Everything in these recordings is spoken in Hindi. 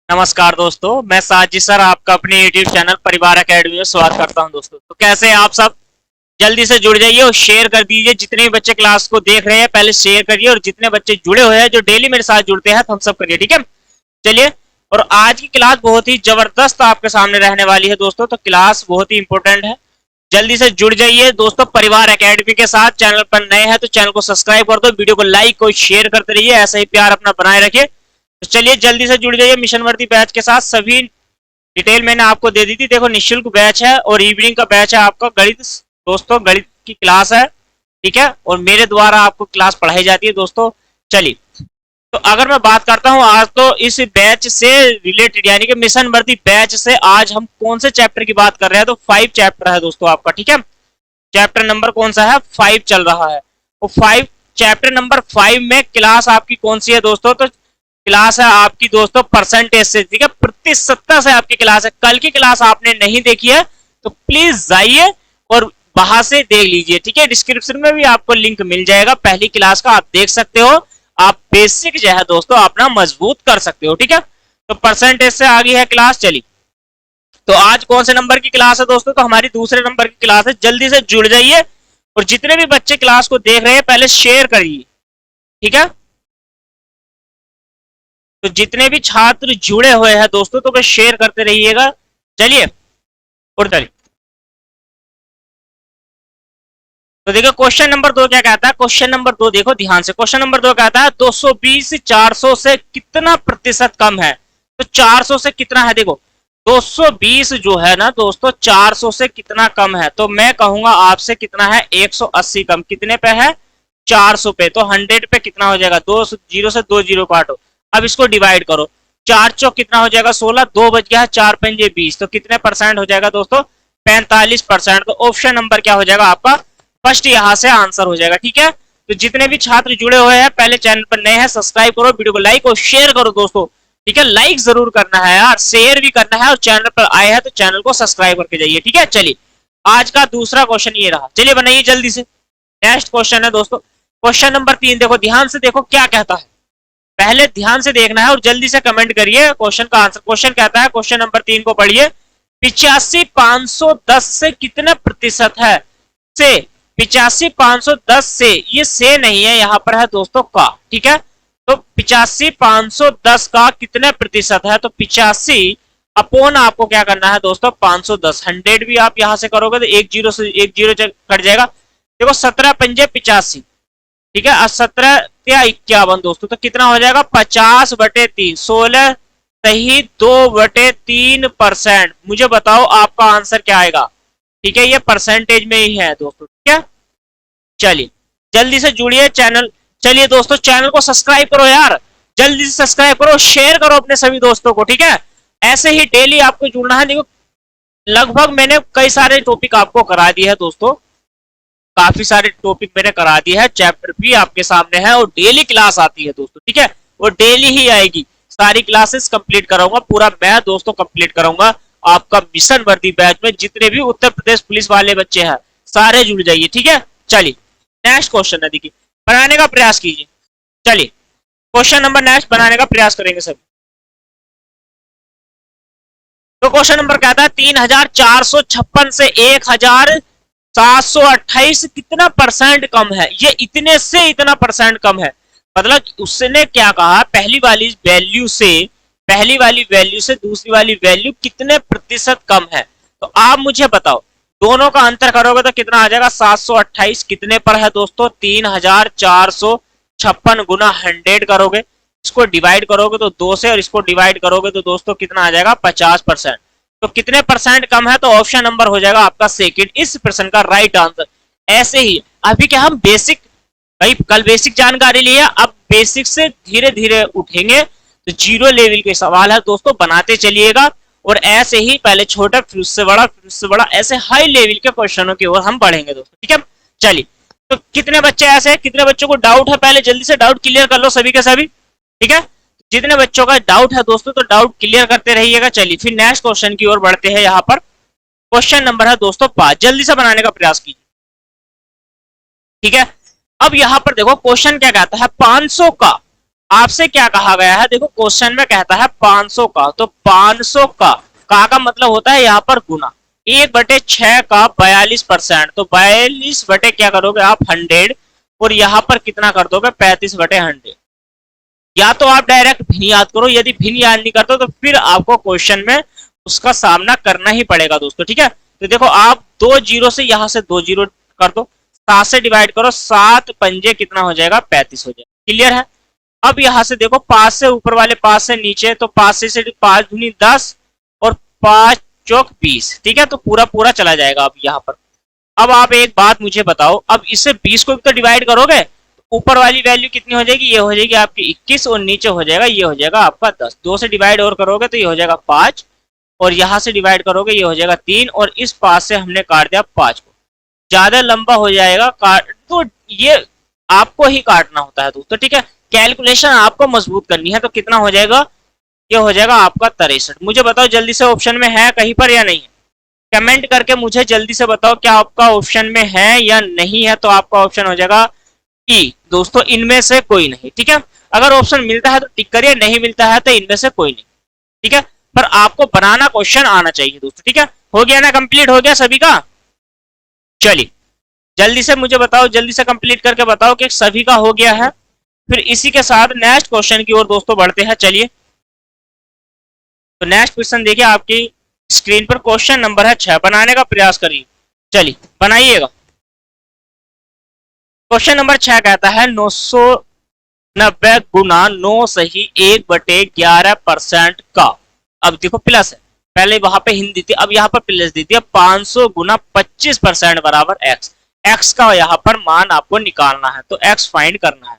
नमस्कार दोस्तों, मैं साजिद सर आपका अपने यूट्यूब चैनल परिवार एकेडमी में स्वागत करता हूं। दोस्तों तो कैसे हैं आप सब? जल्दी से जुड़ जाइए और शेयर कर दीजिए। जितने भी बच्चे क्लास को देख रहे हैं पहले शेयर करिए, और जितने बच्चे जुड़े हुए हैं जो डेली मेरे साथ जुड़ते हैं थम्स अप करिए, ठीक है। चलिए, और आज की क्लास बहुत ही जबरदस्त आपके सामने रहने वाली है दोस्तों। तो क्लास बहुत ही इंपॉर्टेंट है, जल्दी से जुड़ जाइए दोस्तों परिवार एकेडमी के साथ। चैनल पर नए हैं तो चैनल को सब्सक्राइब कर दो, वीडियो को लाइक और शेयर करते रहिए, ऐसा ही प्यार अपना बनाए रखिए। तो चलिए जल्दी से जुड़ जाइए मिशन वर्दी बैच के साथ। सभी डिटेल मैंने आपको दे दी थी। देखो, निःशुल्क बैच है और इवनिंग का बैच है आपका गणित। दोस्तों गणित की क्लास है, ठीक है, और मेरे द्वारा आपको क्लास पढ़ाई जाती है दोस्तों। चलिए, तो अगर मैं बात करता हूं आज तो इस बैच से रिलेटेड, यानी कि मिशन वर्दी बैच से आज हम कौन से चैप्टर की बात कर रहे हैं, तो 5 चैप्टर है दोस्तों आपका, ठीक है। चैप्टर नंबर कौन सा है? 5 चल रहा है। तो 5 चैप्टर नंबर 5 में क्लास आपकी कौन सी है दोस्तों? तो क्लास है आपकी दोस्तों परसेंटेज से, ठीक है, प्रतिशतता से आपकी क्लास है। कल की क्लास आपने नहीं देखी है तो प्लीज जाइए और वहां से देख लीजिए, ठीक है। डिस्क्रिप्शन में भी आपको लिंक मिल जाएगा पहली क्लास का, आप देख सकते हो। आप बेसिक जो है दोस्तों अपना मजबूत कर सकते हो, ठीक है। तो परसेंटेज से आ गई है क्लास। चलिए, तो आज कौन से नंबर की क्लास है दोस्तों? तो हमारी दूसरे नंबर की क्लास है। जल्दी से जुड़ जाइए, और जितने भी बच्चे क्लास को देख रहे हैं पहले शेयर करिए, ठीक है। तो जितने भी छात्र जुड़े हुए हैं दोस्तों तो बस शेयर करते रहिएगा। चलिए, और चलिए, तो देखो क्वेश्चन नंबर 2 क्या कहता है। क्वेश्चन नंबर 2 देखो ध्यान से। क्वेश्चन नंबर 2 कहता है 220 400 से कितना प्रतिशत कम है? तो 400 से कितना है? देखो 220 जो है ना दोस्तों 400 से कितना कम है? तो मैं कहूंगा आपसे कितना है? 180 कम। कितने पे है? 400 पे। तो 100 पे कितना हो जाएगा? 2 जीरो से 2 जीरो काटो, अब इसको डिवाइड करो। 4 चौक कितना हो जाएगा? 16। 2 बच गया है, 4 पंजे 20। तो कितने परसेंट हो जाएगा दोस्तों? 45%। तो ऑप्शन नंबर क्या हो जाएगा आपका? फर्स्ट यहां से आंसर हो जाएगा, ठीक है। तो जितने भी छात्र जुड़े हुए हैं पहले चैनल पर नए हैं सब्सक्राइब करो, वीडियो को लाइक और शेयर करो दोस्तों, ठीक है। लाइक जरूर करना है यार, शेयर भी करना है, और चैनल पर आए हैं तो चैनल को सब्सक्राइब करके जाइए, ठीक है। चलिए, आज का दूसरा क्वेश्चन ये रहा। चलिए बनाइए जल्दी से। नेक्स्ट क्वेश्चन है दोस्तों क्वेश्चन नंबर 3। देखो ध्यान से, देखो क्या कहता है, पहले ध्यान से देखना है और जल्दी से कमेंट करिए क्वेश्चन का आंसर। क्वेश्चन कहता है, क्वेश्चन नंबर 3 को पढ़िए। 85,510 से कितने प्रतिशत है? से 85,510 से, ये से नहीं है, यहां पर है दोस्तों का, ठीक है। तो 85,510 का कितने प्रतिशत है? तो 85 अपोन आपको क्या करना है दोस्तों? 510। 100 भी आप यहां से करोगे तो एक जीरो से एक जीरो कट जाएगा। देखो 17 पंजे 85, ठीक है। 17 या 51 दोस्तों, तो कितना हो जाएगा? 50/3। 16 सही 2/3%। मुझे बताओ आपका आंसर क्या आएगा, ठीक है। ये परसेंटेज में ही है दोस्तों, ठीक है। चलिए, जल्दी से जुड़िए चैनल। चलिए दोस्तों, चैनल को सब्सक्राइब करो यार, जल्दी से सब्सक्राइब करो, शेयर करो अपने सभी दोस्तों को, ठीक है। ऐसे ही डेली आपको जुड़ना है। देखो लगभग मैंने कई सारे टॉपिक आपको करा दिए हैं दोस्तों, काफी सारे टॉपिक मैंने करा दिए हैं, चैप्टर भी आपके सामने है, और डेली क्लास आती है दोस्तों, ठीक है। और डेली ही आएगी, सारी क्लासेस कंप्लीट कराऊंगा, पूरा मैं दोस्तों कंप्लीट कराऊंगा आपका मिशन वर्दी बैच में। जितने भी उत्तर प्रदेश पुलिस वाले बच्चे हैं सारे जुड़ जाइए, ठीक है। चलिए, नेक्स्ट क्वेश्चन है, देखिए बनाने का प्रयास कीजिए। चलिए, क्वेश्चन नंबर नेक्स्ट बनाने का प्रयास करेंगे सभी। तो क्वेश्चन नंबर कहता है 3,456 से 1,728 कितना परसेंट कम है? ये इतने से इतना परसेंट कम है, मतलब उसने क्या कहा, पहली वाली वैल्यू से दूसरी वाली वैल्यू कितने प्रतिशत कम है। तो आप मुझे बताओ, दोनों का अंतर करोगे तो कितना आ जाएगा? 728 कितने पर है दोस्तों? 3,456 गुना 100 करोगे, इसको डिवाइड करोगे तो 2 से, और इसको डिवाइड करोगे तो दोस्तों कितना आ जाएगा? 50%। तो कितने परसेंट कम है? तो ऑप्शन नंबर हो जाएगा आपका सेकंड, इस प्रश्न का राइट आंसर। ऐसे ही अभी क्या हम बेसिक, भाई कल बेसिक जानकारी ली है, अब बेसिक से धीरे धीरे उठेंगे। तो जीरो लेवल के सवाल है दोस्तों, बनाते चलिएगा, और ऐसे ही पहले छोटा फिर उससे बड़ा फिर उससे बड़ा, ऐसे हाई लेवल के क्वेश्चनों की ओर हम बढ़ेंगे दोस्तों, ठीक है। चलिए, तो कितने बच्चे ऐसे हैं, कितने बच्चों को डाउट है? पहले जल्दी से डाउट क्लियर कर लो सभी के सभी, ठीक है। जितने बच्चों का डाउट है दोस्तों तो डाउट क्लियर करते रहिएगा। चलिए फिर नेक्स्ट क्वेश्चन की ओर बढ़ते हैं। यहाँ पर क्वेश्चन नंबर है दोस्तों 5, जल्दी से बनाने का प्रयास कीजिए, ठीक है। अब यहाँ पर देखो क्वेश्चन क्या कहता है, 500 का आपसे क्या कहा गया है, देखो क्वेश्चन में कहता है 500 का, तो 500 का मतलब होता है यहाँ पर गुना 1/6 का 42%, तो 42 बटे क्या करोगे आप 100, और यहाँ पर कितना कर दोगे 35/100। या तो आप डायरेक्ट भिन्न याद करो, यदि भिन्न याद नहीं करते तो फिर आपको क्वेश्चन में उसका सामना करना ही पड़ेगा दोस्तों, ठीक है। तो देखो आप 2 जीरो से यहाँ से 2 जीरो कर दो, 7 से डिवाइड करो, 7 पंजे कितना हो जाएगा 35 हो जाएगा, क्लियर है। अब यहाँ से देखो 5 से ऊपर वाले 5 से नीचे, तो 5 से 5 दूनी 10 और 5 चौक 20, ठीक है, तो पूरा पूरा चला जाएगा अब यहाँ पर। अब आप एक बात मुझे बताओ, अब इससे 20 को भी तो डिवाइड करोगे, तो ऊपर वाली वैल्यू कितनी हो जाएगी, ये हो जाएगी आपकी 21, और नीचे हो जाएगा ये हो जाएगा आपका 10। 2 से डिवाइड और करोगे तो ये हो जाएगा 5, और यहाँ से डिवाइड करोगे ये हो जाएगा 3, और इस 5 से हमने काट दिया 5 को, ज्यादा लंबा हो जाएगा काट, तो ये आपको ही काटना होता है दोस्तों, ठीक है। कैलकुलेशन आपको मजबूत करनी है, तो कितना हो जाएगा, ये हो जाएगा आपका 63। मुझे बताओ जल्दी से ऑप्शन में है कहीं पर या नहीं है, कमेंट करके मुझे जल्दी से बताओ क्या आपका ऑप्शन में है या नहीं है। तो आपका ऑप्शन हो जाएगा ई दोस्तों, इनमें से कोई नहीं, ठीक है। अगर ऑप्शन मिलता है तो टिक करिए, नहीं मिलता है तो इनमें से कोई नहीं, ठीक है। पर आपको बनाना क्वेश्चन आना चाहिए दोस्तों, ठीक है। हो गया ना, कंप्लीट हो गया सभी का। चलिए जल्दी से मुझे बताओ, जल्दी से कंप्लीट करके बताओ कि सभी का हो गया है। फिर इसी के साथ नेक्स्ट क्वेश्चन की ओर दोस्तों बढ़ते हैं। चलिए तो नेक्स्ट क्वेश्चन देखिए आपकी स्क्रीन पर, क्वेश्चन नंबर है 6, बनाने का प्रयास करिए। चलिए बनाइएगा। क्वेश्चन नंबर 6 कहता है 990 गुना 9 सही 1/11% का। अब देखो प्लस है, पहले वहां पे हिंदी थी, अब यहाँ पर प्लस दी थी। 500 गुना 25% बराबर एक्स, एक्स का यहाँ पर मान आपको निकालना है, तो एक्स फाइंड करना है।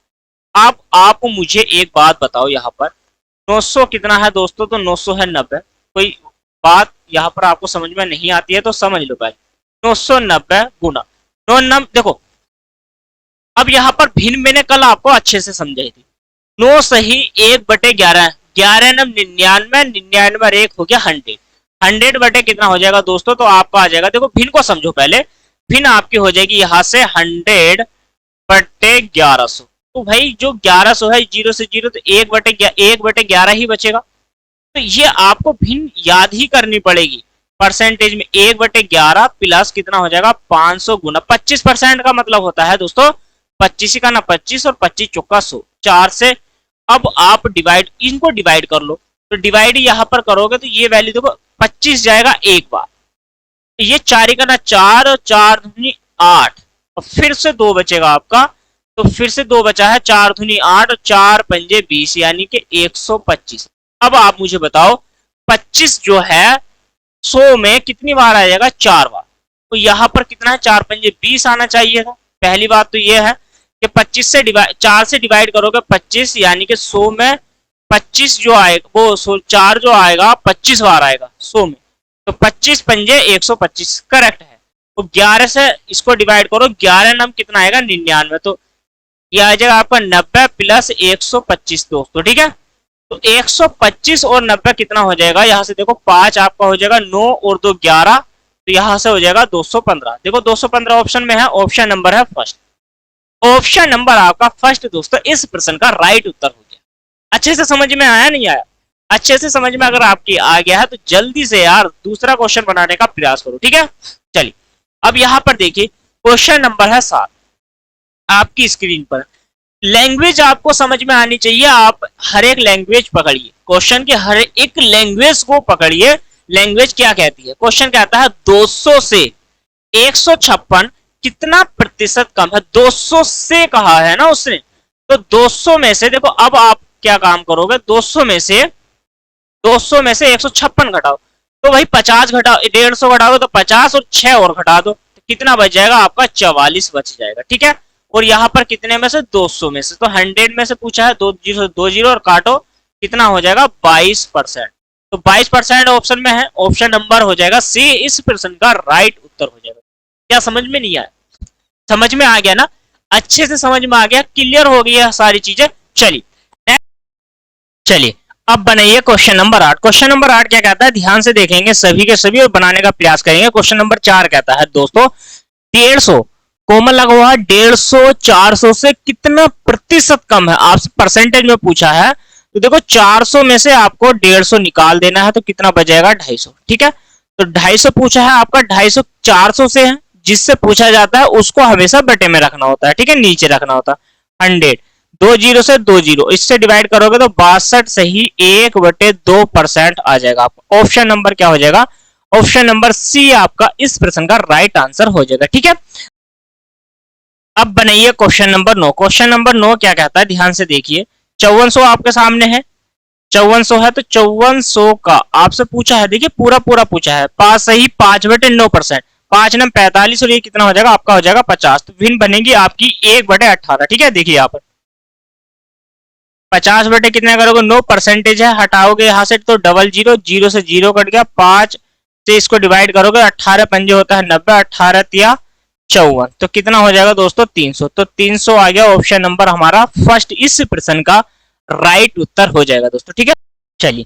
आप मुझे एक बात बताओ, यहाँ पर 900 कितना है दोस्तों, तो 900 है 90। कोई बात यहाँ पर आपको समझ में नहीं आती है तो समझ लो पहले। 990 गुना 9 देखो, अब यहाँ पर भिन्न मैंने कल आपको अच्छे से समझाई थी। 9 सही 1/11, 11 नम 99, 99 और 1 हो गया 100, 100 बटे कितना हो जाएगा दोस्तों, तो आपका आ जाएगा, देखो भिन्न को समझो पहले, भिन्न आपकी हो जाएगी यहाँ से 100/1100। तो भाई जो 1100 है, जीरो से जीरो, तो 1/11 ही बचेगा। तो ये आपको भिन्न याद ही करनी पड़ेगी। परसेंटेज में 1/11 प्लस कितना हो जाएगा 500 गुना 25% का मतलब होता है दोस्तों 25 का ना 25 और 25 चौका 100, 4 से। अब आप डिवाइड, इनको डिवाइड कर लो, तो डिवाइड यहाँ पर करोगे तो ये वैल्यू देखो 25 जाएगा एक बार, तो ये 4 का ना 4 और 4 दूनी 8, और फिर से 2 बचेगा आपका, तो फिर से 2 बचा है, 4 दूनी 8 और 4 पंजे 20, यानी कि 125। अब आप मुझे बताओ 25 जो है 100 में कितनी बार आ जाएगा, 4 बार, तो यहाँ पर कितना है 4 पंजे 20 आना चाहिए था। पहली बात तो ये है कि 25 से डिवाइड, 4 से डिवाइड करोगे 25, यानी कि 100 में 25 जो आएगा वो 4 जो आएगा 25 बार आएगा 100 में, तो 25 पंजे 125 करेक्ट है। तो 11 से इसको डिवाइड करो, 11 नम कितना आएगा 99, तो ये आ जाएगा आपका 90 प्लस 125 दोस्तों, ठीक है। तो 125 और 90 कितना हो जाएगा, यहाँ से देखो 5 आपका हो जाएगा, 9 और 2 11, तो यहाँ से हो जाएगा 215। देखो 215 ऑप्शन में है, ऑप्शन नंबर है फर्स्ट, ऑप्शन नंबर आपका फर्स्ट दोस्तों इस प्रश्न का राइट उत्तर हो गया। अच्छे से समझ में आया नहीं आया, अच्छे से समझ में अगर आपकी आ गया है तो जल्दी से यार दूसरा क्वेश्चन बनाने का प्रयास करो, ठीक है। चलिए अब यहाँ पर देखिए क्वेश्चन नंबर है 7 आपकी स्क्रीन पर। लैंग्वेज आपको समझ में आनी चाहिए, आप हर एक लैंग्वेज पकड़िए, क्वेश्चन के हर एक लैंग्वेज को पकड़िए। लैंग्वेज क्या कहती है, क्वेश्चन कहता है 200 से 156 कितना प्रतिशत कम है, 200 से कहा है ना उसने, तो 200 में से देखो, अब आप क्या काम करोगे, 200 में से 156 घटाओ, तो भाई 50 घटाओ, 150 घटाओ तो 50 और 6 और घटा दो, तो कितना बच जाएगा आपका 44 बच जाएगा, ठीक है। और यहाँ पर कितने में से 200 में से, तो 100 में से पूछा है, 2 जीरो और काटो, कितना हो जाएगा 22%, तो 22% ऑप्शन में है, ऑप्शन नंबर हो जाएगा सी इस प्रश्न का राइट उत्तर हो जाएगा। क्या समझ में नहीं आया, समझ में आ गया ना, अच्छे से समझ में आ गया, क्लियर हो गई है सारी चीजें। चलिए अब बनाइए क्वेश्चन नंबर 8। क्वेश्चन नंबर 8 क्या कहता है, ध्यान से देखेंगे सभी के सभी और बनाने का प्रयास करेंगे। क्वेश्चन नंबर 4 कहता है दोस्तों 150 कॉमन लगा हुआ है 150 400 से कितना प्रतिशत कम है, आपसे परसेंटेज में पूछा है। तो देखो 400 में से आपको 150 निकाल देना है, तो कितना बचेगा 250। ठीक है, तो 250 पूछा है आपका, 250 400 से है, जिससे पूछा जाता है उसको हमेशा बटे में रखना होता है। ठीक है, नीचे रखना होता है। 100 2 जीरो से 2 जीरो, इससे डिवाइड करोगे तो 62 सही 1/2% आ जाएगा आपका। ऑप्शन नंबर क्या हो जाएगा, ऑप्शन नंबर सी आपका इस प्रश्न का राइट आंसर हो जाएगा। ठीक है, अब बनाइए क्वेश्चन नंबर 9। क्वेश्चन नंबर 9 क्या कहता है, ध्यान से देखिए। 5400 आपके सामने है, 5400 है, तो 5400 का आपसे पूछा है, देखिए पूरा पूरा पूछा है। 5 सही 5/9%, 5 नम 45 और ये कितना हो जाएगा आपका, हो जाएगा 50। तो भिन्न बनेगी आपकी 1/18। ठीक है, देखिए यहाँ पर 50 बटे कितने करोगे, 9 परसेंटेज है, हटाओगे यहाँ से तो डबल जीरो, जीरो से जीरो कट गया, 5 से इसको डिवाइड करोगे, 18 पंजे होता है 90, 18 तिया 54, तो कितना हो जाएगा दोस्तों 300। तो 300 आ गया ऑप्शन नंबर हमारा फर्स्ट इस प्रश्न का राइट उत्तर हो जाएगा दोस्तों। ठीक है, चलिए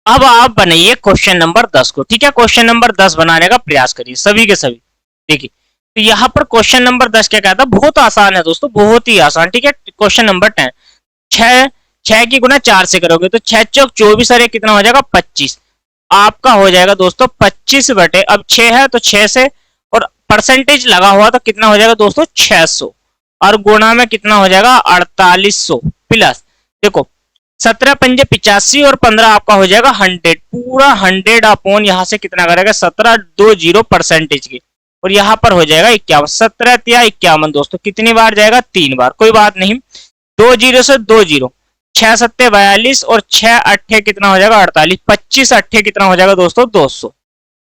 अब आप बनाइए क्वेश्चन नंबर 10 को। ठीक है, क्वेश्चन नंबर 10 बनाने का प्रयास करिए सभी के सभी। देखिए तो यहाँ पर क्वेश्चन नंबर 10 क्या कहता है, बहुत आसान है दोस्तों, बहुत ही आसान। ठीक है, क्वेश्चन नंबर 10, 6 की गुना 4 से करोगे तो 6 चौक 24 अरे कितना हो जाएगा 25, आपका हो जाएगा दोस्तों 25 बटे, अब 6 है तो 6 से, और परसेंटेज लगा हुआ तो कितना हो जाएगा दोस्तों 600, और गुणा में कितना हो जाएगा 4800, प्लस देखो 17 पंजे 85 और 15 आपका हो जाएगा 100, पूरा 100 अपॉन यहाँ से कितना करेगा 17 2 जीरो परसेंटेज की, और यहाँ पर हो जाएगा 51, 17 तिया 51 दोस्तों, कितनी बार जाएगा 3 बार, कोई बात नहीं। 2 जीरो से 2 जीरो, 6 सत्ते 42 और 6 अट्ठे कितना हो जाएगा 48, 25 अट्ठे कितना हो जाएगा दोस्तों 200,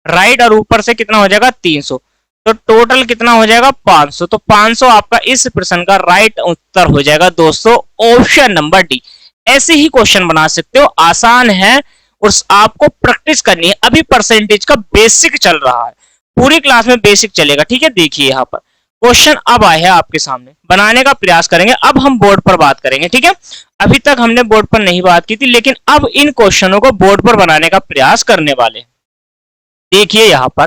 राइट, और ऊपर से कितना हो जाएगा 300, तो टोटल कितना हो जाएगा 500। तो 500 आपका इस प्रश्न का राइट उत्तर हो जाएगा दोस्तों ऑप्शन नंबर डी। ऐसे ही क्वेश्चन बना सकते हो, आसान है और आपको प्रैक्टिस करनी है। अभी परसेंटेज का बेसिक चल रहा है, पूरी क्लास में बेसिक चलेगा। ठीक है, देखिए यहाँ पर क्वेश्चन अब आए हैं आपके सामने, बनाने का प्रयास करेंगे। अब हम बोर्ड पर बात करेंगे। ठीक है, अभी तक हमने बोर्ड पर नहीं बात की थी, लेकिन अब इन क्वेश्चनों को बोर्ड पर बनाने का प्रयास करने वाले हैं। देखिए यहाँ पर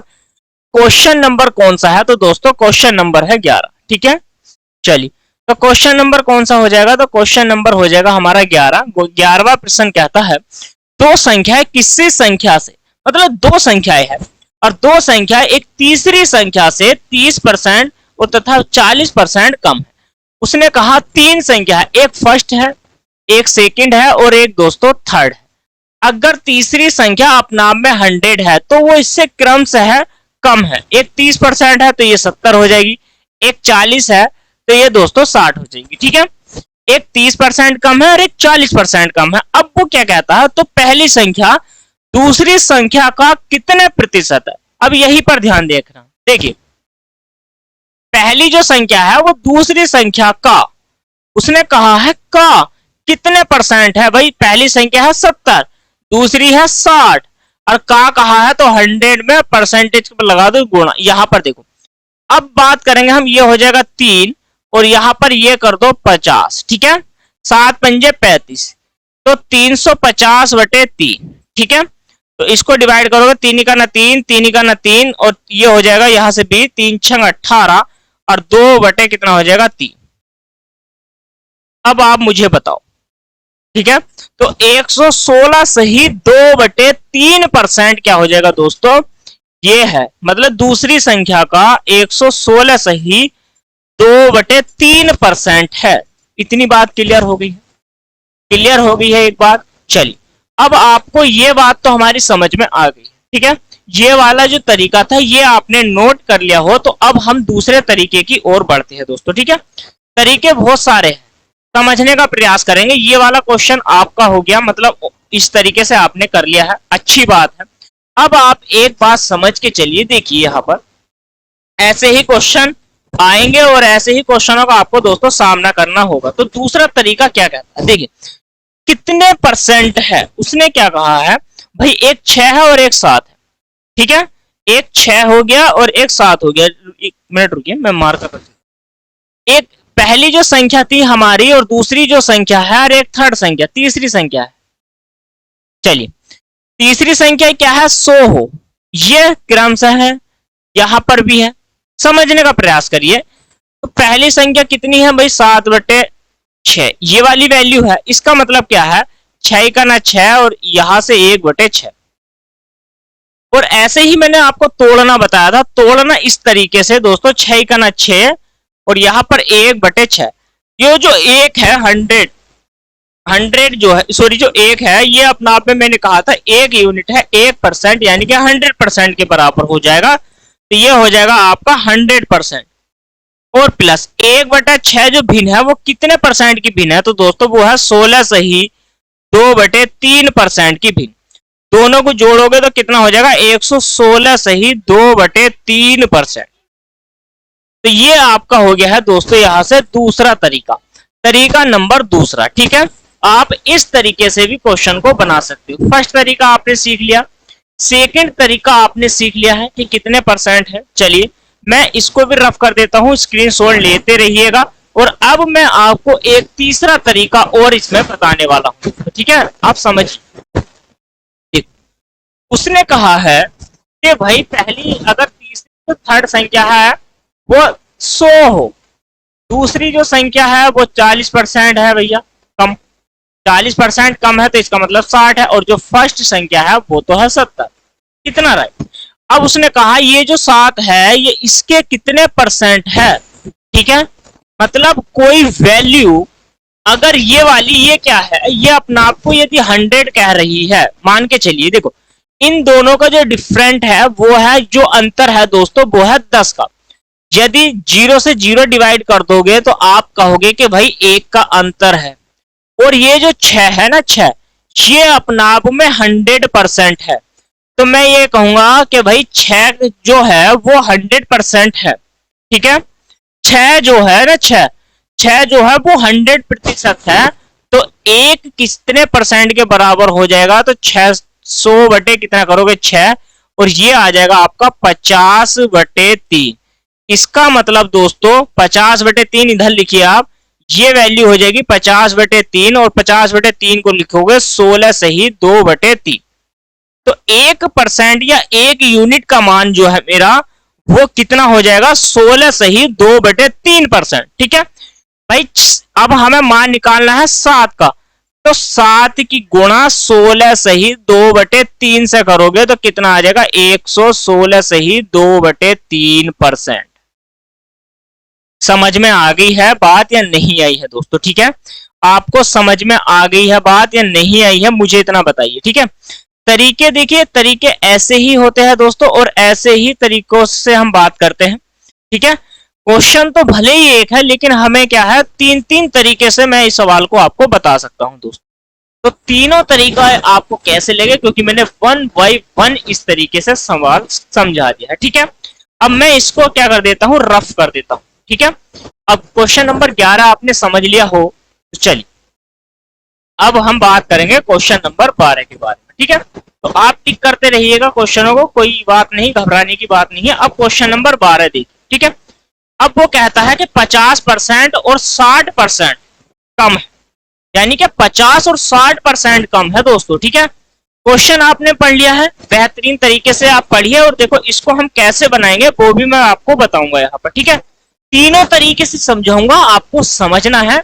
क्वेश्चन नंबर कौन सा है, तो दोस्तों क्वेश्चन नंबर है 11। ठीक है, चलिए तो क्वेश्चन नंबर कौन सा हो जाएगा, तो क्वेश्चन नंबर हो जाएगा हमारा 11। 11वां प्रश्न कहता है दो संख्याएं किसी संख्या से, मतलब दो संख्याएं हैं और दो संख्या एक तीसरी संख्या से 30% और तथा 40% कम है। उसने कहा तीन संख्या है, एक फर्स्ट है, एक सेकंड है और एक दोस्तों थर्ड है। अगर तीसरी संख्या अपने आप में 100 है तो वो इससे क्रमशः कम है। एक 30% है तो ये 70 हो जाएगी, एक 40 है तो ये दोस्तों 60 हो जाएगी। ठीक है, एक 30% कम है और एक 40% कम है। अब वो क्या कहता है, तो पहली संख्या दूसरी संख्या का कितने प्रतिशत है। अब यही पर ध्यान देखना, देखिए पहली जो संख्या है वो दूसरी संख्या का, उसने कहा है का कितने परसेंट है। भाई पहली संख्या है 70, दूसरी है 60 और का कहा है तो 100 में परसेंटेज पर लगा दो गुणा। यहां पर देखो अब बात करेंगे हम, ये हो जाएगा 3 और यहां पर ये कर दो 50। ठीक है, 7 पंजे 35, तो 350 बटे 3। ठीक है, तो इसको डिवाइड करोगे, 3 का ना 3, 3 का ना 3 और ये हो जाएगा यहां से भी 3 छंग 18 और 2 बटे कितना हो जाएगा 3। अब आप मुझे बताओ, ठीक है, तो 116 सही 2/3% क्या हो जाएगा दोस्तों, ये है मतलब दूसरी संख्या का 116 सही 2/3% है। इतनी बात क्लियर हो गई है, क्लियर हो गई है एक बात। चलिए अब आपको ये बात तो हमारी समझ में आ गई। ठीक है, ये वाला जो तरीका था ये आपने नोट कर लिया हो, तो अब हम दूसरे तरीके की ओर बढ़ते हैं दोस्तों। ठीक है, तरीके बहुत सारे हैं, समझने का प्रयास करेंगे। ये वाला क्वेश्चन आपका हो गया, मतलब इस तरीके से आपने कर लिया है, अच्छी बात है। अब आप एक बात समझ के चलिए, देखिए यहाँ पर ऐसे ही क्वेश्चन आएंगे और ऐसे ही क्वेश्चनों का आपको दोस्तों सामना करना होगा। तो दूसरा तरीका क्या कहता है, देखिए कितने परसेंट है। उसने क्या कहा है भाई, एक 6 है और एक 7 है। ठीक है, एक 6 हो गया और एक 7 हो गया। एक मिनट रुकिए, मैं मार्क कर, एक पहली जो संख्या थी हमारी और दूसरी जो संख्या है और एक थर्ड संख्या, तीसरी संख्या है। चलिए तीसरी संख्या क्या है 100 हो, ये क्रमशः है, यहां पर भी है। समझने का प्रयास करिए, तो पहली संख्या कितनी है भाई 7/6, ये वाली वैल्यू है। इसका मतलब क्या है 6 का ना 6 और यहां से 1/6। और ऐसे ही मैंने आपको तोड़ना बताया था, तोड़ना इस तरीके से दोस्तों 6 का ना 6 और यहां पर 1/6। ये जो एक है 100 जो है, सॉरी जो एक है ये अपना आप में मैंने कहा था एक यूनिट है 1%, यानी कि 100% के बराबर हो जाएगा। तो ये हो जाएगा आपका 100%। और प्लस 1/6 जो भिन्न है वो कितने परसेंट की भिन्न है, तो दोस्तों वो है 16 सही 2/3% की भिन्न। दोनों को जोड़ोगे तो कितना हो जाएगा 116 सही 2/3%। तो ये आपका हो गया है दोस्तों यहां से दूसरा तरीका, तरीका नंबर दूसरा। ठीक है, आप इस तरीके से भी क्वेश्चन को बना सकते हो। फर्स्ट तरीका आपने सीख लिया, सेकंड तरीका आपने सीख लिया है कि कितने परसेंट है। चलिए मैं इसको भी रफ कर देता हूं, स्क्रीनशॉट लेते रहिएगा। और अब मैं आपको एक तीसरा तरीका और इसमें बताने वाला हूं, ठीक है, आप समझिए। उसने कहा है कि भाई पहली अगर तीसरी जो थर्ड संख्या है वो 100 हो, दूसरी जो संख्या है वो 40% है भैया कम, 40% कम है तो इसका मतलब 60 है, और जो फर्स्ट संख्या है वो तो है 70। कितना राइट। अब उसने कहा ये जो 7 है ये इसके कितने परसेंट है। ठीक है, मतलब कोई वैल्यू अगर ये वाली ये क्या है, ये अपना आपको यदि 100 कह रही है, मान के चलिए देखो इन दोनों का जो डिफरेंट है वो है, जो अंतर है दोस्तों वो है 10 का। यदि 0 से 0 डिवाइड कर दोगे तो आप कहोगे कि भाई 1 का अंतर है। और ये जो 6 है ना 6, ये अपना आप में 100% है। तो मैं ये कहूंगा कि भाई 6 जो है वो 100% है। ठीक है, 6 जो है ना 6 जो है वो 100% है। तो 1 कितने परसेंट के बराबर हो जाएगा, तो 600 बटे कितना करोगे 6, और ये आ जाएगा आपका 50/3। इसका मतलब दोस्तों 50/3 इधर लिखिए आप, ये वैल्यू हो जाएगी 50/3, और 50/3 को लिखोगे 16 सही 2/3। तो 1% या 1 यूनिट का मान जो है मेरा वो कितना हो जाएगा 16 सही 2/3%। ठीक है भाई, अब हमें मान निकालना है 7 का, तो 7 की गुणा 16 सही 2/3 से करोगे तो कितना आ जाएगा 116 सही 2/3%। समझ में आ गई है बात या नहीं आई है दोस्तों। ठीक है, आपको समझ में आ गई है बात या नहीं आई है, मुझे इतना बताइए। ठीक है, तरीके देखिए, तरीके ऐसे ही होते हैं दोस्तों, और ऐसे ही तरीकों से हम बात करते हैं। ठीक है, क्वेश्चन तो भले ही एक है लेकिन हमें क्या है 3 तरीके से मैं इस सवाल को आपको बता सकता हूं दोस्तों। तो तीनों तरीका आपको कैसे लगे, क्योंकि मैंने 1 बाय 1 इस तरीके से सवाल समझा दिया है। ठीक है, अब मैं इसको क्या कर देता हूं, रफ कर देता हूं। ठीक है, अब क्वेश्चन नंबर 11 आपने समझ लिया हो तो चलिए अब हम बात करेंगे क्वेश्चन नंबर 12 के बारे में। ठीक है, तो आप टिक करते रहिएगा क्वेश्चनों को, कोई बात नहीं, घबराने की बात नहीं है। अब क्वेश्चन नंबर 12 देखिए। ठीक है, अब वो कहता है कि 50% और 60% कम है, यानी कि 50 और 60% कम है दोस्तों। ठीक है, क्वेश्चन आपने पढ़ लिया है, बेहतरीन तरीके से आप पढ़िए, और देखो इसको हम कैसे बनाएंगे वो भी मैं आपको बताऊंगा यहाँ पर। ठीक है, तीनों तरीके से समझाऊंगा, आपको समझना है।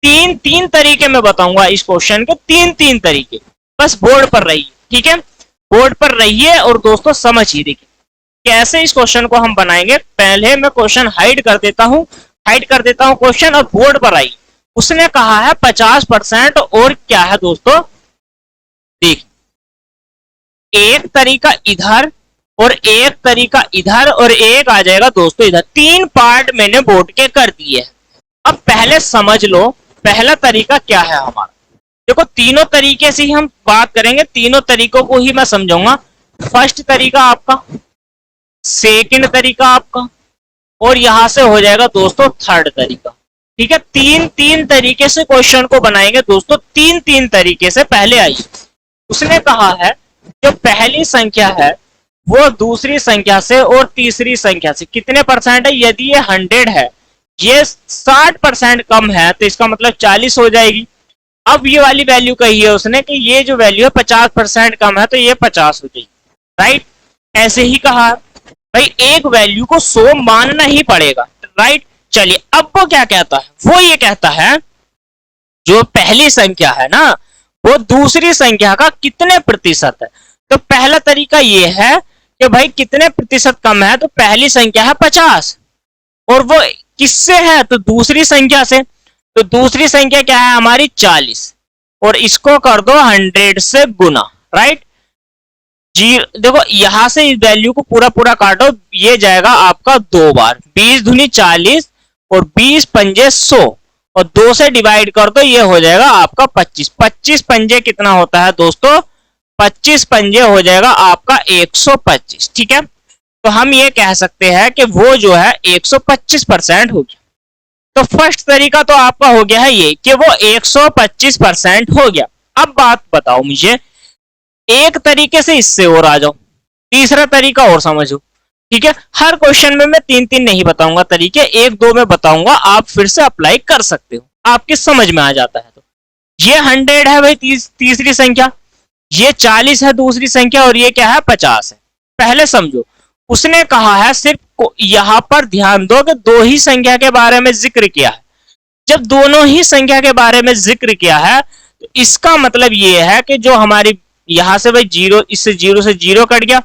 3 तरीके में बताऊंगा इस क्वेश्चन के, 3 तरीके, बस बोर्ड पर रहिए। ठीक है, बोर्ड पर रहिए और दोस्तों समझिए। देखिए कैसे इस क्वेश्चन को हम बनाएंगे। पहले मैं क्वेश्चन हाइड कर देता हूं क्वेश्चन, और बोर्ड पर आइए। उसने कहा है 50% और क्या है दोस्तों, देखिए एक तरीका इधर और एक तरीका इधर और एक आ जाएगा दोस्तों इधर। 3 पार्ट मैंने बोर्ड के कर दिए। अब पहले समझ लो पहला तरीका क्या है हमारा। देखो तीनों तरीके से ही हम बात करेंगे, तीनों तरीकों को ही मैं समझाऊंगा। फर्स्ट तरीका आपका, सेकंड तरीका आपका, और यहां से हो जाएगा दोस्तों थर्ड तरीका। ठीक है, 3 तरीके से क्वेश्चन को बनाएंगे दोस्तों। 3 तरीके से पहले आइए। उसने कहा है जो पहली संख्या है वो दूसरी संख्या से और तीसरी संख्या से कितने परसेंट है। यदि ये 100 है, ये 60% कम है, तो इसका मतलब 40 हो जाएगी। अब ये वाली वैल्यू कही है उसने कि ये जो वैल्यू है 50% कम है, तो ये 50 हो जाएगी। राइट, ऐसे ही कहा भाई एक वैल्यू को 100 मानना ही पड़ेगा। राइट, चलिए अब वो क्या कहता है, वो ये कहता है जो पहली संख्या है ना वो दूसरी संख्या का कितने प्रतिशत है। तो पहला तरीका ये है कि भाई कितने प्रतिशत कम है, तो पहली संख्या है 50 और वो किससे है, तो दूसरी संख्या से। तो दूसरी संख्या क्या है हमारी 40 और इसको कर दो 100 से गुना, राइट। जी देखो यहां से इस वैल्यू को पूरा पूरा काटो, ये जाएगा आपका 2 बार, 20 दूनी 40 और 20 पंजे 100 और 2 से डिवाइड कर दो, ये हो जाएगा आपका 25। 25 पंजे कितना होता है दोस्तों, 25 पंजे हो जाएगा आपका 125, ठीक है। तो हम ये कह सकते हैं कि वो जो है 125% हो गया। तो फर्स्ट तरीका तो आपका हो गया है ये कि वो 125% हो गया। अब बात बताओ मुझे, एक तरीके से इससे और आ जाओ, तीसरा तरीका और समझो, ठीक है। हर क्वेश्चन में मैं 3-3 नहीं बताऊंगा तरीके, 1-2 में बताऊंगा, आप फिर से अप्लाई कर सकते हो, आपके समझ में आ जाता है। तो ये 100 है भाई तीसरी संख्या, ये 40 है दूसरी संख्या और ये क्या है 50 है। पहले समझो, उसने कहा है सिर्फ यहां पर ध्यान दो कि दो ही संख्या के बारे में जिक्र किया है। जब दोनों ही संख्या के बारे में जिक्र किया है तो इसका मतलब ये है कि जो हमारी यहां से भाई 0, इससे 0 से 0 कट गया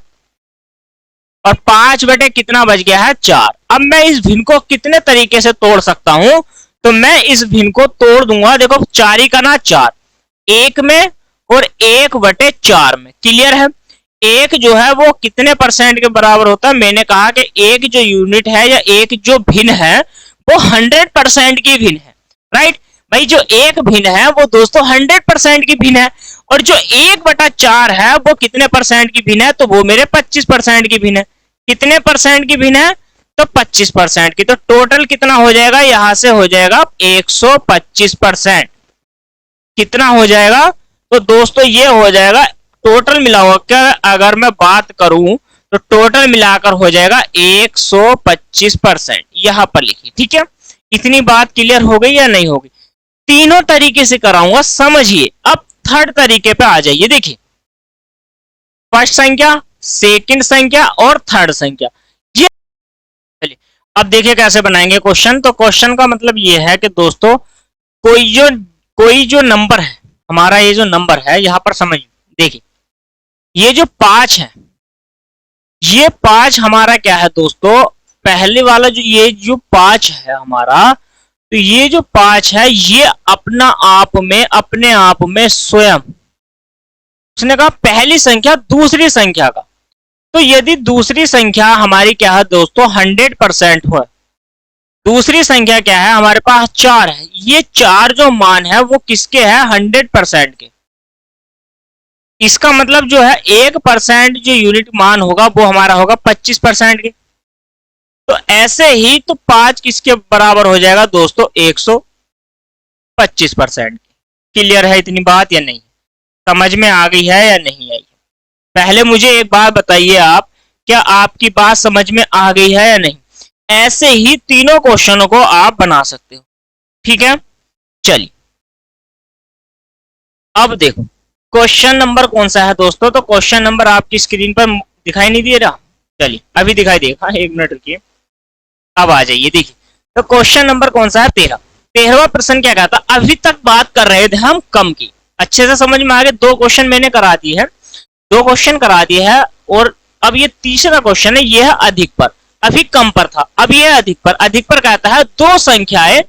और 5 बटे कितना बच गया है 4। अब मैं इस भिन्न को कितने तरीके से तोड़ सकता हूं, तो मैं इस भिन्न को तोड़ दूंगा, देखो 4 ही का ना 4, 1 में और 1/4 में, क्लियर है। एक जो है वो कितने परसेंट के बराबर होता है, मैंने कहा कि एक जो यूनिट है या एक जो भिन्न है वो 100% की भिन्न है, राइट। भाई जो एक भिन्न है वो दोस्तों 100% की भिन्न है और जो 1/4 है वो कितने परसेंट की भिन्न है, तो वो मेरे 25% की भिन्न है। कितने परसेंट की भिन्न है, तो 25% की। तो टोटल कितना हो जाएगा, यहां से हो जाएगा 125%। कितना हो जाएगा, तो दोस्तों ये हो जाएगा टोटल मिलाकर अगर मैं बात करूं तो टोटल मिलाकर हो जाएगा 125%, यहां पर लिखिए, ठीक है। इतनी बात क्लियर हो गई या नहीं होगी, तीनों तरीके से कराऊंगा, समझिए। अब थर्ड तरीके पे आ जाइए, देखिए फर्स्ट संख्या, सेकंड संख्या और थर्ड संख्या, ये चलिए अब देखिए कैसे बनाएंगे क्वेश्चन। तो क्वेश्चन का मतलब ये है कि दोस्तों कोई जो नंबर है हमारा, ये जो नंबर है यहां पर समझ देखिए, ये जो 5 है, ये 5 हमारा क्या है दोस्तों, पहले वाला जो ये जो 5 है हमारा, तो ये जो 5 है ये अपने आप में स्वयं, उसने कहा पहली संख्या दूसरी संख्या का। तो यदि दूसरी संख्या हमारी क्या है दोस्तों 100% हो, दूसरी संख्या क्या है हमारे पास 4 है, ये 4 जो मान है वो किसके है 100% के। इसका मतलब जो है 1% जो यूनिट मान होगा वो हमारा होगा 25% के। तो ऐसे ही तो 5 किसके बराबर हो जाएगा दोस्तों 125%। क्लियर है इतनी बात या नहीं, समझ में आ गई है या नहीं आई। पहले मुझे एक बात बताइए आप, क्या आपकी बात समझ में आ गई है या नहीं। ऐसे ही तीनों क्वेश्चनों को आप बना सकते हो, ठीक है। चलिए अब देखो क्वेश्चन नंबर कौन सा है दोस्तों, तो क्वेश्चन नंबर आपकी स्क्रीन पर दिखाई नहीं दे रहा, चलिए अभी दिखाई देगा, 1 मिनट रुकिए, अब आ जाइए। देखिए तो क्वेश्चन नंबर कौन सा है 13वां प्रश्न क्या कहता, अभी तक बात कर रहे थे हम कम की, अच्छे से समझ में आ गए। 2 क्वेश्चन मैंने करा दिए है, 2 क्वेश्चन करा दिए है और अब ये तीसरा क्वेश्चन है, ये है अधिक पर, अभी कम पर था, अब ये अधिक पर। अधिक पर कहता है दो संख्याएं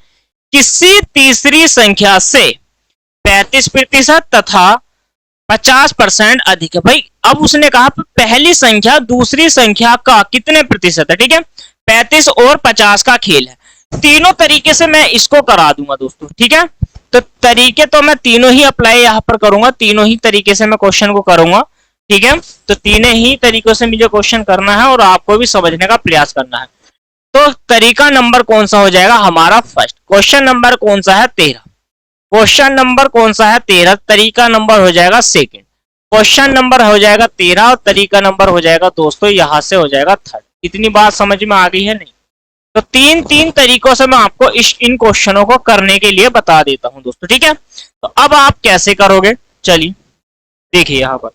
किसी तीसरी संख्या से 35% तथा 50% अधिक है। भाई अब उसने कहा पहली संख्या दूसरी संख्या का कितने प्रतिशत है, ठीक है, 35 और 50 का खेल है। तीनों तरीके से मैं इसको करा दूंगा दोस्तों, ठीक है। तो तरीके तो मैं तीनों ही अप्लाई यहां पर करूंगा, तीनों ही तरीके से मैं क्वेश्चन को करूंगा, ठीक है। तो तीनों ही तरीकों से मुझे क्वेश्चन करना है और आपको भी समझने का प्रयास करना है। तो तरीका नंबर कौन सा हो जाएगा हमारा फर्स्ट, क्वेश्चन नंबर कौन सा है 13, क्वेश्चन नंबर कौन सा है 13, तरीका नंबर हो जाएगा सेकंड, क्वेश्चन नंबर हो जाएगा 13 और तरीका नंबर हो जाएगा दोस्तों यहां से हो जाएगा थर्ड। इतनी बात समझ में आ गई है नहीं। तो तीन तरीकों से मैं आपको इन क्वेश्चनों को करने के लिए बता देता हूं दोस्तों, ठीक है। तो अब आप कैसे करोगे, चलिए देखिए यहां पर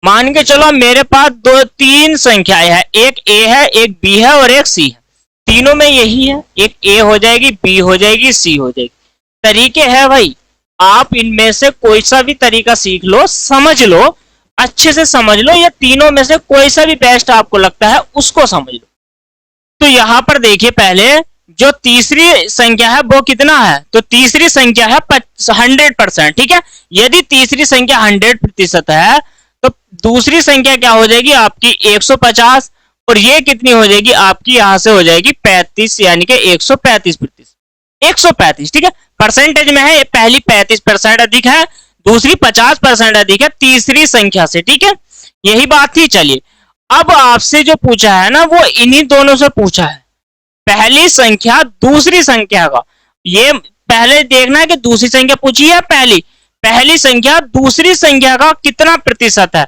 मान के चलो मेरे पास 2-3 संख्याएं हैं, एक ए है, एक बी है और एक सी है। तीनों में यही है, एक ए हो जाएगी, बी हो जाएगी, सी हो जाएगी। तरीके है भाई, आप इनमें से कोई सा भी तरीका सीख लो, समझ लो, अच्छे से समझ लो, या तीनों में से कोई सा भी बेस्ट आपको लगता है उसको समझ लो। तो यहां पर देखिए, पहले जो तीसरी संख्या है वो कितना है, तो तीसरी संख्या है 100%। ठीक है, यदि तीसरी संख्या 100% है तो दूसरी संख्या क्या हो जाएगी आपकी 150, और ये कितनी हो जाएगी आपकी, यहां से हो जाएगी 35, यानी कि 135%। 135, ठीक है, परसेंटेज में है, पहली 35% अधिक है, दूसरी 50% अधिक है तीसरी संख्या से। ठीक है, यही बात थी। चलिए, अब आपसे जो पूछा है ना वो इन्हीं दोनों से पूछा है, पहली संख्या दूसरी संख्या का। ये पहले देखना है कि दूसरी संख्या पूछी है, पहली संख्या दूसरी संख्या का कितना प्रतिशत है।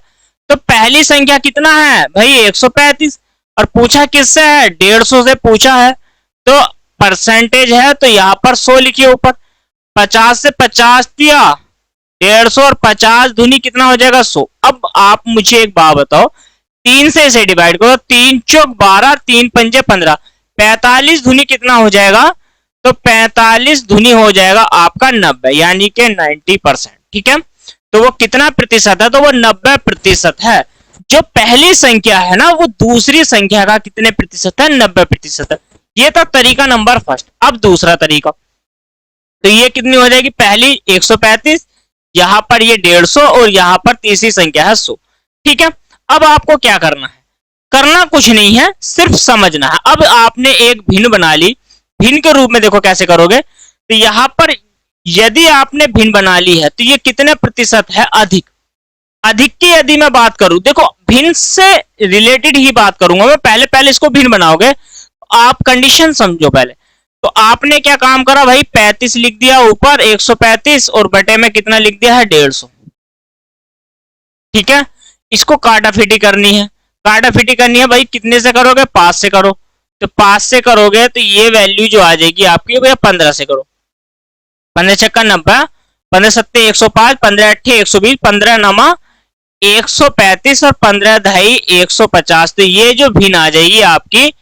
तो पहली संख्या कितना है भाई 135, और पूछा किससे है, 150 से पूछा है, तो परसेंटेज है तो यहां पर 100 लिखिए ऊपर। 50 से 50 दिया 150, और 50 दूनी कितना हो जाएगा 100। अब आप मुझे एक बात बताओ, 3 से इसे डिवाइड करो, 3 चौक 12, 3 पंजे 15, 45 दूनी कितना हो जाएगा, तो 45 दूनी हो जाएगा आपका 90, यानी कि 90%। ठीक है, तो वो कितना प्रतिशत है, तो वो 90% है। जो पहली संख्या है ना वो दूसरी संख्या का कितने प्रतिशत है, 90% है। ये था तरीका नंबर फर्स्ट। अब दूसरा तरीका, तो ये कितनी हो जाएगी, पहली 135, यहां पर ये 150, और यहां पर तीसरी संख्या है 100। ठीक है, अब आपको क्या करना है, करना कुछ नहीं है, सिर्फ समझना है। अब आपने एक भिन्न बना ली, भिन्न के रूप में देखो कैसे करोगे। तो यहां पर यदि आपने भिन्न बना ली है तो ये कितने प्रतिशत है, अधिक। अधिक की यदि मैं बात करूं, देखो भिन्न से रिलेटेड ही बात करूंगा मैं, पहले इसको भिन्न बनाओगे, आप कंडीशन समझो पहले। तो आपने क्या काम करा भाई, 35 लिख दिया ऊपर 135, और बटे में कितना लिख दिया है 150। ठीक है, इसको काटाफीटी करनी है, काटाफीटी करनी है भाई, कितने से करोगे, 5 से करो। तो 5 से करोगे तो ये वैल्यू जो आ जाएगी आपकी भैया 15 से करो, 15 छक्का 90, 15 सत्ते 105, 15 अट्ठे 120, 15 नमा 135, और 15 ढाई 150। तो ये जो भिन्न आ जाएगी आपकी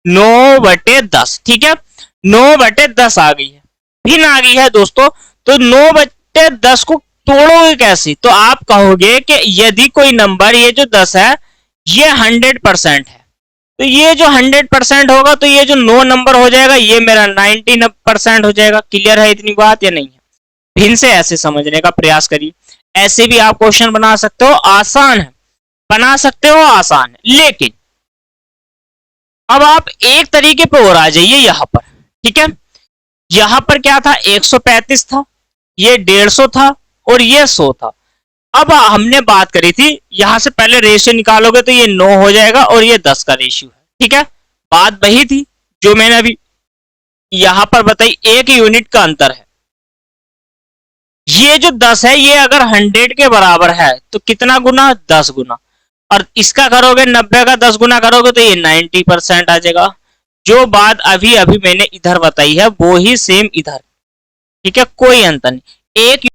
9/10। ठीक है, 9/10 आ गई है, भिन्न आ गई है दोस्तों। तो 9/10 को तोड़ोगे कैसे, तो आप कहोगे कि यदि कोई नंबर, ये जो 10 है ये 100% है, तो ये जो 100% होगा तो ये जो 9 नंबर हो जाएगा ये मेरा 90% हो जाएगा। क्लियर है इतनी बात या नहीं है? भिन्न से ऐसे समझने का प्रयास करिए, ऐसे भी आप क्वेश्चन बना सकते हो, आसान है, बना सकते हो, आसान है। लेकिन अब आप एक तरीके पे और आ जाइए यहां पर। ठीक है, यहां पर क्या था, 135 था, ये 150 था, और ये 100 था। अब हमने बात करी थी, यहां से पहले रेशियो निकालोगे तो ये 9 हो जाएगा, और ये 10 का रेशियो है। ठीक है, बात वही थी जो मैंने अभी यहां पर बताई, एक यूनिट का अंतर है। ये जो 10 है ये अगर 100 के बराबर है तो कितना गुना, 10 गुना, और इसका करोगे 90 का 10 गुना करोगे तो ये 90% आ जाएगा। जो बात अभी अभी मैंने इधर बताई है वो ही सेम इधर। ठीक है, कोई अंतर नहीं। एक